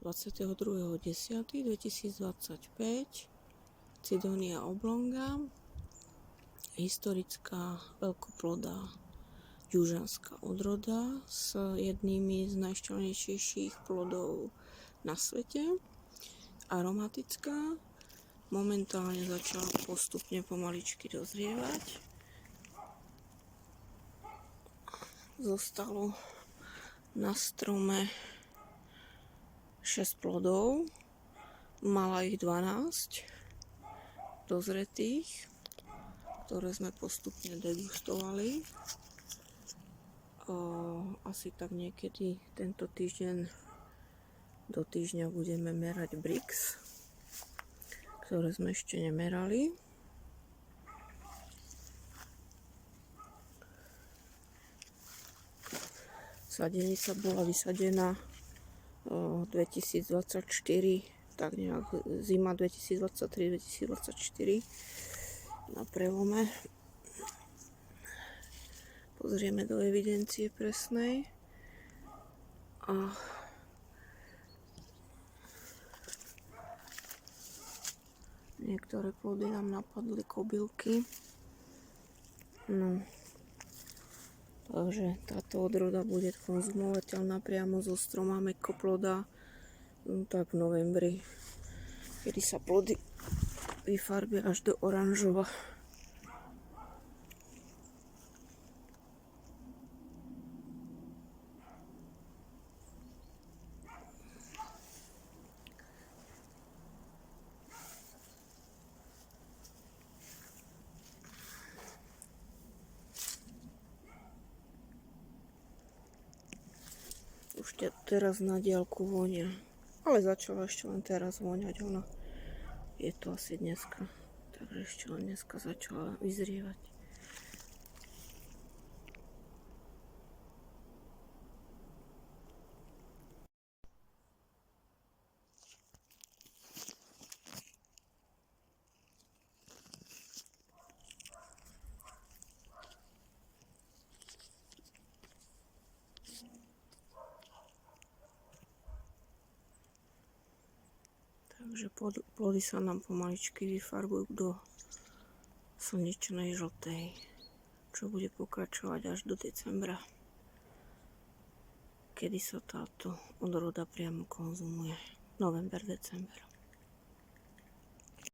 22.10.2025, Cydonia oblonga, historická veľkoplodá južanská odroda s jednými z najšťavnejších plodov na svete, aromatická, momentálne začala postupne pomaličky dozrievať. Zostalo na strome 6 plodov, mala ich 12 dozretých, ktoré sme postupne degustovali. Asi tak niekedy tento týždeň do týždňa budeme merať Brix, ktoré sme ešte nemerali. Sadenica bola vysadená 2024, tak nejak zima 2023-2024 na prelome. Pozrieme do evidencie presnej a niektoré plody nám napadli kobylky. No. Takže táto odroda bude konzumovateľná priamo zo stroma mäkkoploda tak v novembri, kedy sa plody vyfarbia až do oranžova. Už teraz na diaľku vonia, ale začala ešte len teraz voňať ona. Je to asi dneska, takže ešte len dneska začala vyzrievať. Takže plody sa nám pomaličky vyfarbujú do slnečnej žltej, čo bude pokračovať až do decembra, kedy sa táto odroda priamo konzumuje. November, december.